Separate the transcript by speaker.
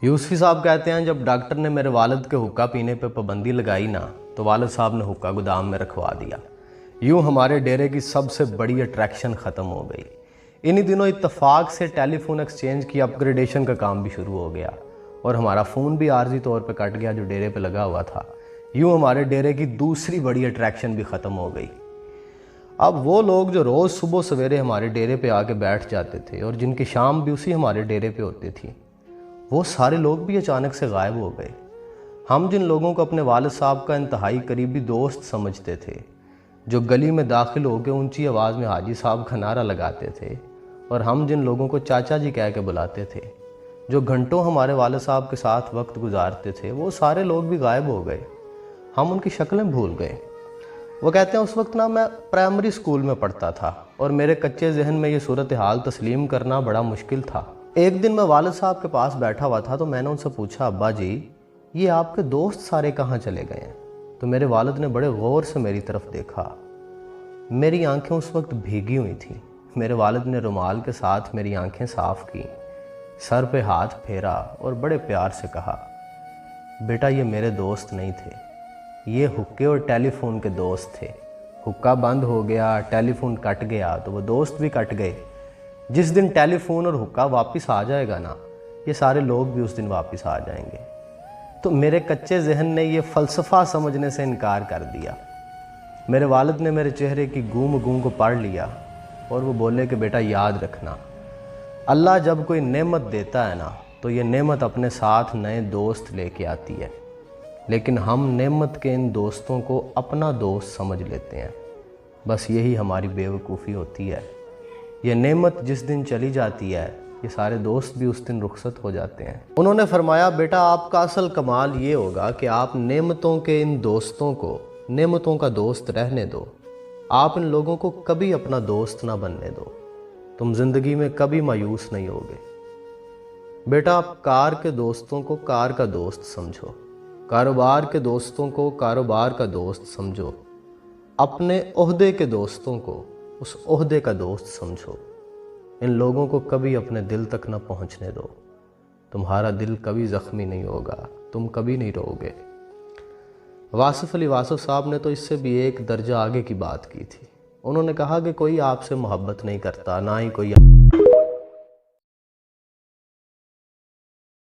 Speaker 1: यूसुफी साहब कहते हैं जब डॉक्टर ने मेरे वालिद के हुक्का पीने पे पाबंदी लगाई ना तो वालिद साहब ने हुक्का गोदाम में रखवा दिया। यूँ हमारे डेरे की सबसे बड़ी अट्रैक्शन ख़त्म हो गई। इन्हीं दिनों इत्तेफाक से टेलीफोन एक्सचेंज की अपग्रेडेशन का काम भी शुरू हो गया और हमारा फ़ोन भी आर्जी तौर पर कट गया जो डेरे पे लगा हुआ था। यूँ हमारे डेरे की दूसरी बड़ी अट्रैक्शन भी ख़त्म हो गई। अब वो लोग जो रोज़ सुबह सवेरे हमारे डेरे पे आके बैठ जाते थे और जिनकी शाम भी उसी हमारे डेरे पे होती थी, वो सारे लोग भी अचानक से गायब हो गए। हम जिन लोगों को अपने वालिद साहब का इंतहाई करीबी दोस्त समझते थे, जो गली में दाखिल होकर ऊंची आवाज़ में हाजी साहब का नारा लगाते थे, और हम जिन लोगों को चाचा जी कह के बुलाते थे, जो घंटों हमारे वालिद साहब के साथ वक्त गुजारते थे, वो सारे लोग भी गायब हो गए। हम उनकी शक्लें भूल गए। वो कहते हैं उस वक्त ना मैं प्राइमरी स्कूल में पढ़ता था और मेरे कच्चे जहन में ये सूरत हाल तस्लीम करना बड़ा मुश्किल था। एक दिन मैं वालिद साहब के पास बैठा हुआ था तो मैंने उनसे पूछा, अब्बा जी ये आपके दोस्त सारे कहाँ चले गए हैं? तो मेरे वालिद ने बड़े गौर से मेरी तरफ देखा। मेरी आंखें उस वक्त भीगी हुई थीं। मेरे वालिद ने रुमाल के साथ मेरी आंखें साफ़ की, सर पे हाथ फेरा और बड़े प्यार से कहा, बेटा ये मेरे दोस्त नहीं थे, ये हुक्के और टेलीफोन के दोस्त थे। हुक्का बंद हो गया, टेलीफोन कट गया तो वो दोस्त भी कट गए। जिस दिन टेलीफोन और हुक्का वापस आ जाएगा ना, ये सारे लोग भी उस दिन वापस आ जाएंगे। तो मेरे कच्चे जहन ने ये फ़लसफ़ा समझने से इनकार कर दिया। मेरे वालिद ने मेरे चेहरे की गूम गूं को पढ़ लिया और वो बोले कि बेटा याद रखना, अल्लाह जब कोई नेमत देता है ना तो ये नेमत अपने साथ नए दोस्त लेके आती है, लेकिन हम नेमत के इन दोस्तों को अपना दोस्त समझ लेते हैं। बस यही हमारी बेवकूफ़ी होती है। ये नेमत जिस दिन चली जाती है, ये सारे दोस्त भी उस दिन रुखसत हो जाते हैं। उन्होंने फरमाया, बेटा आपका असल कमाल ये होगा कि आप नेमतों के इन दोस्तों को नेमतों का दोस्त रहने दो। आप इन लोगों को कभी अपना दोस्त ना बनने दो। तुम ज़िंदगी में कभी मायूस नहीं होगे। बेटा आप कार के दोस्तों को कार का दोस्त समझो, कारोबार के दोस्तों को कारोबार का दोस्त समझो, अपने ओहदे के दोस्तों को उस ओहदे का दोस्त समझो। इन लोगों को कभी अपने दिल तक न पहुंचने दो। तुम्हारा दिल कभी ज़ख्मी नहीं होगा, तुम कभी नहीं रोओगे। वासिफ अली वासिफ साहब ने तो इससे भी एक दर्जा आगे की बात की थी। उन्होंने कहा कि कोई आपसे मोहब्बत नहीं करता, ना ही कोई